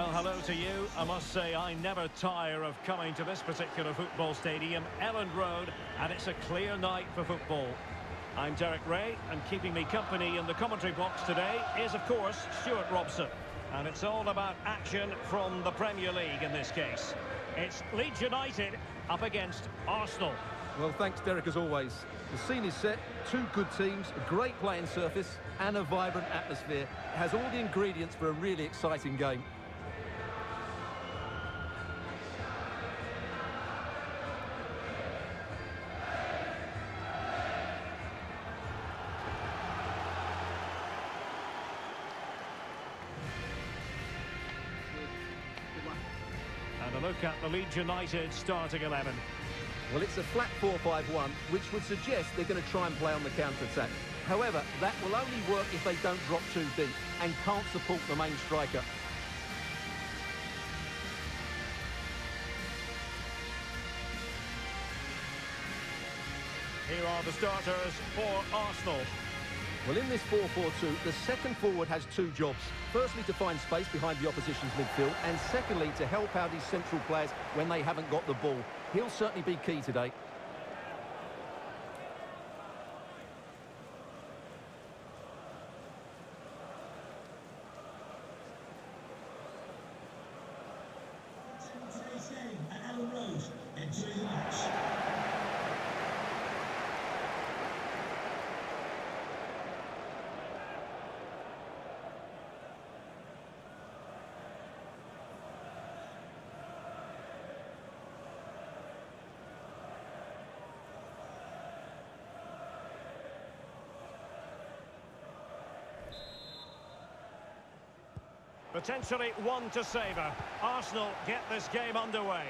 Well, hello to you. I must say I never tire of coming to this particular football stadium, Elland Road, and it's a clear night for football. I'm Derek Ray, and keeping me company in the commentary box today is, of course, Stuart Robson. And it's all about action from the Premier League in this case. It's Leeds United up against Arsenal. Well, thanks, Derek, as always. The scene is set, two good teams, a great playing surface and a vibrant atmosphere. It has all the ingredients for a really exciting game. And a look at the Leeds United starting 11. Well, it's a flat 4-5-1, which would suggest they're going to try and play on the counter-attack. However, that will only work if they don't drop too deep and can't support the main striker. Here are the starters for Arsenal. Well, in this 4-4-2, the second forward has two jobs. Firstly, to find space behind the opposition's midfield, and secondly, to help out his central players when they haven't got the ball. He'll certainly be key today. Today's game at Elland Road. Enjoy the match. Potentially one to savour. Arsenal get this game underway.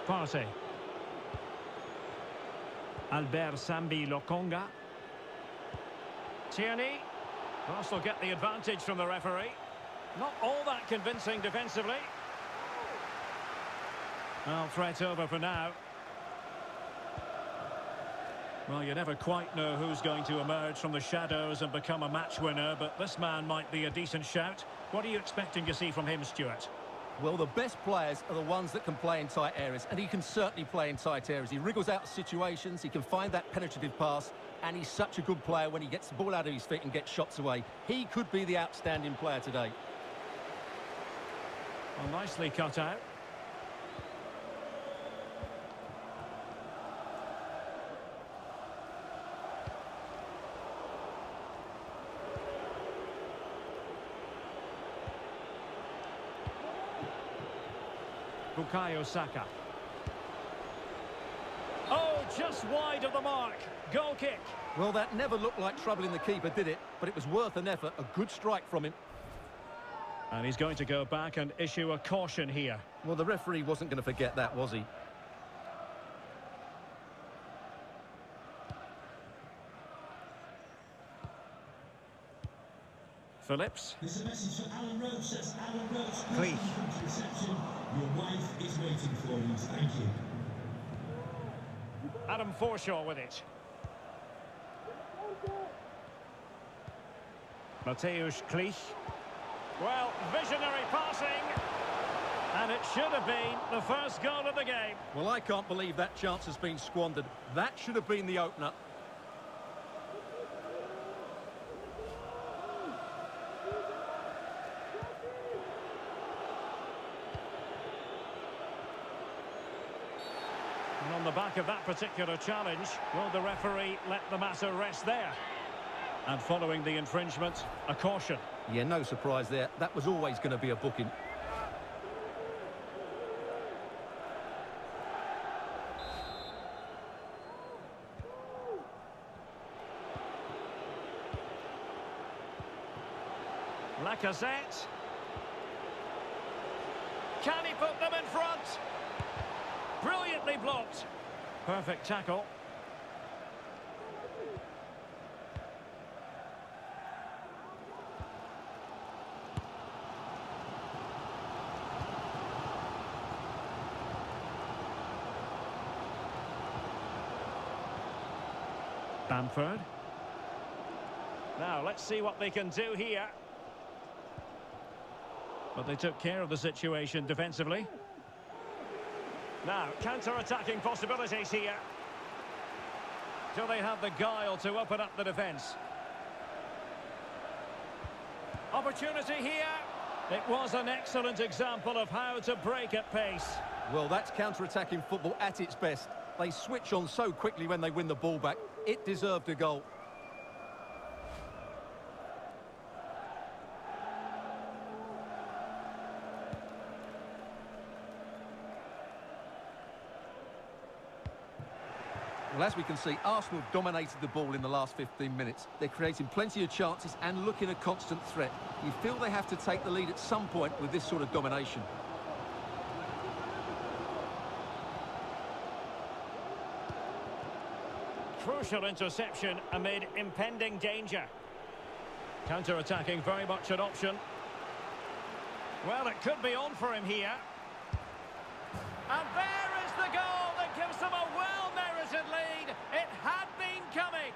Partey. Albert Sambi Lokonga. Tierney. Arsenal get the advantage from the referee. Not all that convincing defensively. Well, threat over for now. Well, you never quite know who's going to emerge from the shadows and become a match winner, but this man might be a decent shout. What are you expecting to see from him, Stuart? Well, the best players are the ones that can play in tight areas, and he can certainly play in tight areas. He wriggles out of situations, he can find that penetrative pass, and he's such a good player when he gets the ball out of his feet and gets shots away. He could be the outstanding player today. Well, nicely cut out. Bukayo Saka. Oh, just wide of the mark. Goal kick. Well, that never looked like troubling the keeper, did it? But it was worth an effort. A good strike from him. And he's going to go back and issue a caution here. Well, the referee wasn't going to forget that, was he? Phillips. There's a message for Alan Roach. That's Alan Roach. Cleef. Reception. Your wife is waiting for you. Thank you. Adam Forshaw with it. Mateusz Cleef. Well, visionary passing. And it should have been the first goal of the game. Well, I can't believe that chance has been squandered. That should have been the opener. And on the back of that particular challenge, will the referee let the matter rest there? And following the infringement, a caution. Yeah, no surprise there. That was always going to be a booking. Lacazette. Can he put them in front? Brilliantly blocked. Perfect tackle. Bamford. Now, let's see what they can do here. But they took care of the situation defensively. Now, counter-attacking possibilities here. Do they have the guile to open up the defence? Opportunity here. It was an excellent example of how to break at pace. Well, that's counter-attacking football at its best. They switch on so quickly when they win the ball back. It deserved a goal. Well, as we can see, Arsenal have dominated the ball in the last 15 minutes. They're creating plenty of chances and looking a constant threat. You feel they have to take the lead at some point with this sort of domination. Crucial interception amid impending danger. Counter-attacking very much an option. Well, it could be on for him here. And there is the goal that gives them a well-merited lead. It had been coming.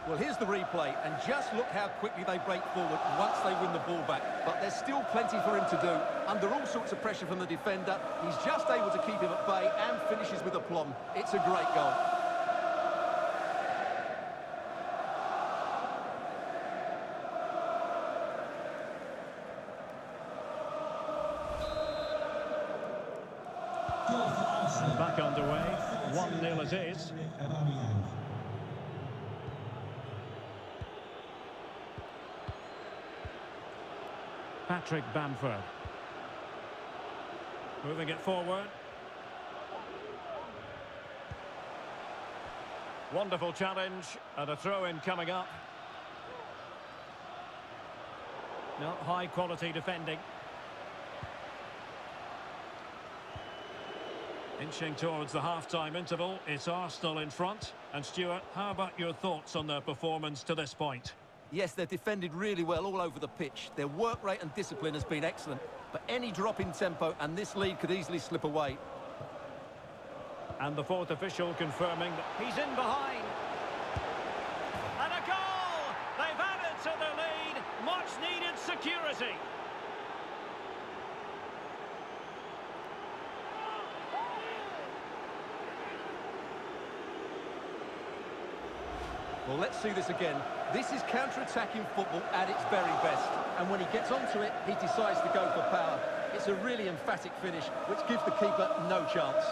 Well, here's the replay, and just look how quickly they break forward once they win the ball back. But there's still plenty for him to do. Under all sorts of pressure from the defender, he's just able to keep him at bay and finishes with aplomb. It's a great goal. Back underway, 1-0 it is. Patrick Bamford. Moving it forward. Wonderful challenge, and a throw-in coming up. No, high-quality defending. Inching towards the half-time interval, it's Arsenal in front. And Stuart, how about your thoughts on their performance to this point? Yes, they've defended really well all over the pitch. Their work rate and discipline has been excellent. But any drop in tempo and this lead could easily slip away. And the fourth official confirming that he's in behind. And a goal! They've added to the lead. Much-needed security. Well, let's see this again. This is counter-attacking football at its very best. And when he gets onto it, he decides to go for power. It's a really emphatic finish, which gives the keeper no chance.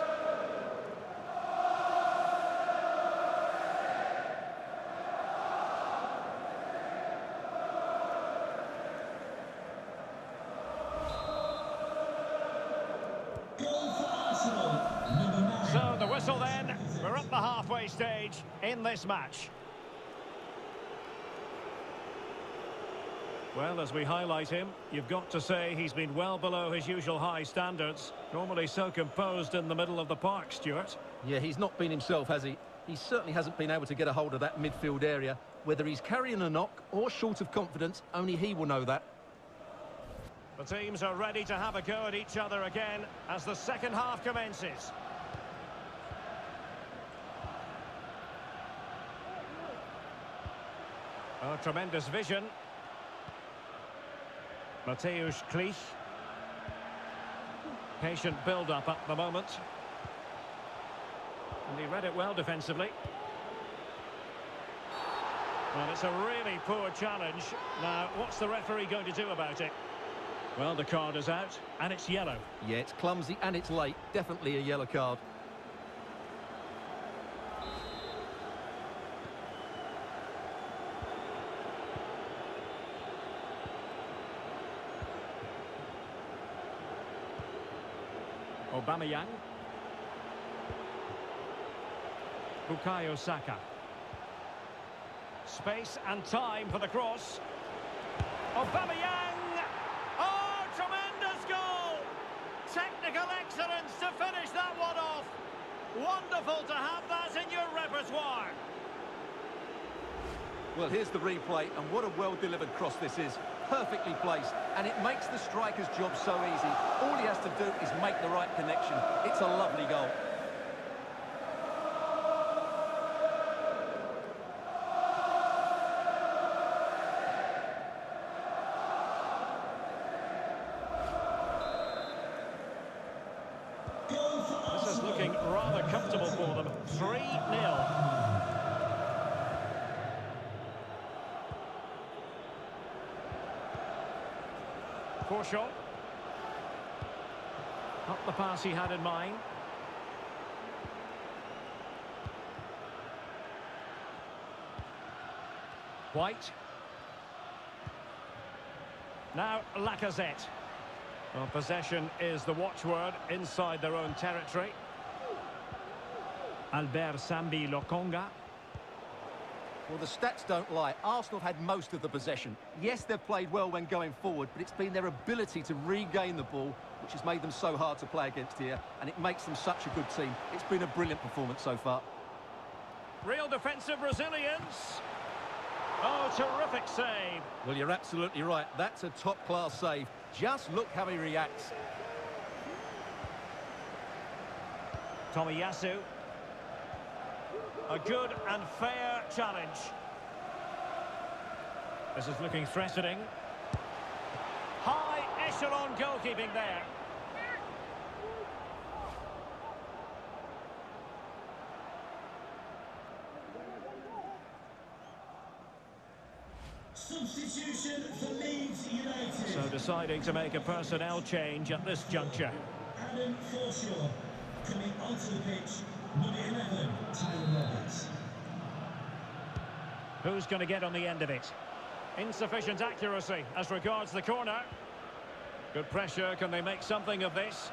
Goal for Arsenal, number 9. So the whistle then. We're at the halfway stage in this match. Well, as we highlight him, you've got to say he's been well below his usual high standards. Normally so composed in the middle of the park, Stuart. Yeah, he's not been himself, has he? He certainly hasn't been able to get a hold of that midfield area. Whether he's carrying a knock or short of confidence, only he will know that. The teams are ready to have a go at each other again as the second half commences. Oh, tremendous vision. Mateusz Klich. Patient build-up at the moment. And he read it well defensively. Well, it's a really poor challenge. Now, what's the referee going to do about it? Well, the card is out, and it's yellow. Yeah, it's clumsy and it's late. Definitely a yellow card. Aubameyang. Bukayo Saka. Space and time for the cross. Aubameyang! Oh, tremendous goal! Technical excellence to finish that one off. Wonderful to have that in your repertoire. Well, here's the replay, and what a well-delivered cross this is. Perfectly placed, and it makes the striker's job so easy. All he has to do is make the right connection. It's a lovely goal. This is looking rather comfortable for them. 3-0. Forshaw. Not the pass he had in mind. White. Now Lacazette. Well, possession is the watchword inside their own territory. Albert Sambi Lokonga. Well, the stats don't lie. Arsenal have had most of the possession. Yes, they've played well when going forward, but it's been their ability to regain the ball which has made them so hard to play against here, and it makes them such a good team. It's been a brilliant performance so far. Real defensive resilience. Oh, terrific save. Well, you're absolutely right. That's a top-class save. Just look how he reacts. Tomiyasu. A good and fair challenge. This is looking threatening. High echelon goalkeeping there. Substitution for Leeds United. So deciding to make a personnel change at this juncture. Adam Forshaw coming onto the pitch. Number 11, Tyler Roberts. Who's going to get on the end of it? Insufficient accuracy as regards the corner. Good pressure. Can they make something of this?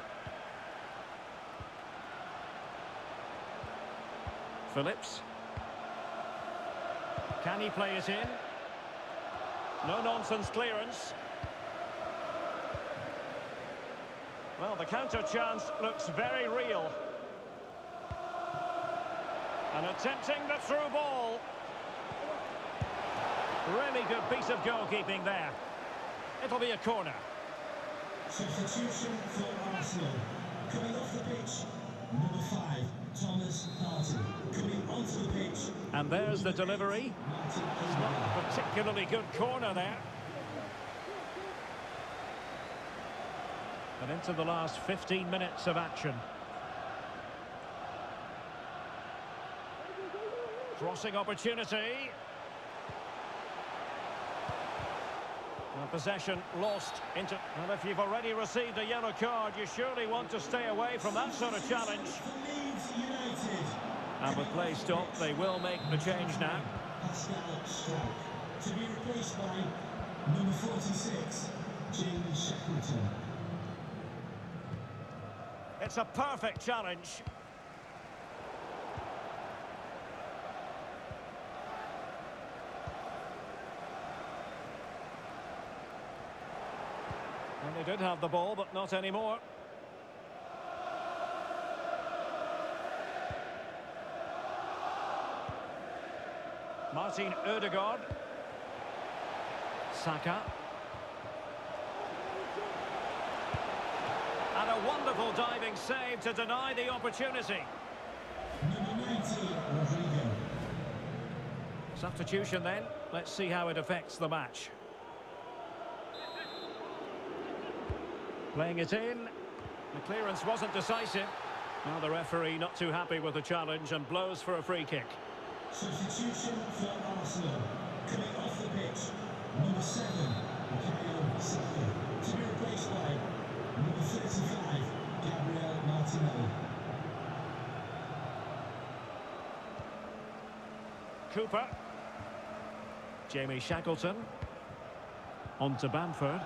Phillips. Can he play it in? No-nonsense clearance. Well, the counter chance looks very real. And attempting the through ball. Really good piece of goalkeeping there. It'll be a corner. Substitution for Arsenal. Coming off the pitch, number 5, Thomas Partey. Coming onto the pitch. And there's the delivery. It's not a particularly good corner there. And into the last 15 minutes of action. Crossing opportunity. And possession lost into... Well, if you've already received a yellow card, you surely want to stay away from that sort of challenge. And with play stopped, they will make the change now. Pascal Strike. To be replaced by number 46, Jamie Shackleton. It's a perfect challenge. And they did have the ball, but not anymore. Martin Ødegaard. Saka. And a wonderful diving save to deny the opportunity. Number 19, Rodrigo. Substitution then. Let's see how it affects the match. Playing it in. The clearance wasn't decisive. Well, the referee not too happy with the challenge and blows for a free kick. Substitution for Arsenal. Coming off the pitch, number 7, Bukayo Saka. To be replaced by number 35, Gabriel Martinelli. Cooper. Jamie Shackleton. On to Bamford.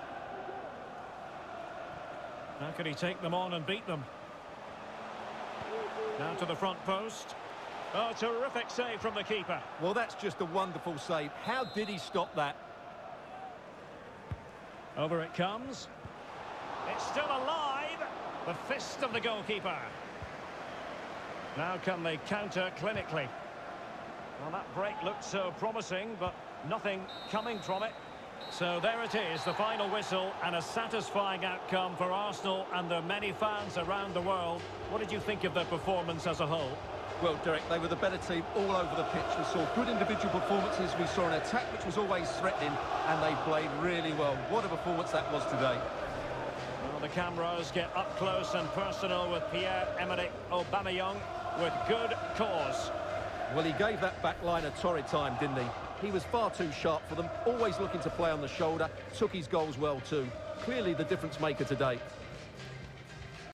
How can he take them on and beat them? Now to the front post. Oh, terrific save from the keeper. Well, that's just a wonderful save. How did he stop that? Over it comes. It's still alive. The fist of the goalkeeper. Now can they counter clinically? Well, that break looked so promising, but Nothing coming from it. So there it is, the final whistle, and a satisfying outcome for Arsenal and their many fans around the world. What did you think of their performance as a whole? Well, Derek, they were the better team all over the pitch. We saw good individual performances. We saw an attack which was always threatening, and they played really well. What a performance that was today. Well, the cameras get up close and personal with Pierre-Emerick Aubameyang with good cause. Well, he gave that back line a torrid time, didn't he? He was far too sharp for them, always looking to play on the shoulder, took his goals well too. Clearly the difference maker today.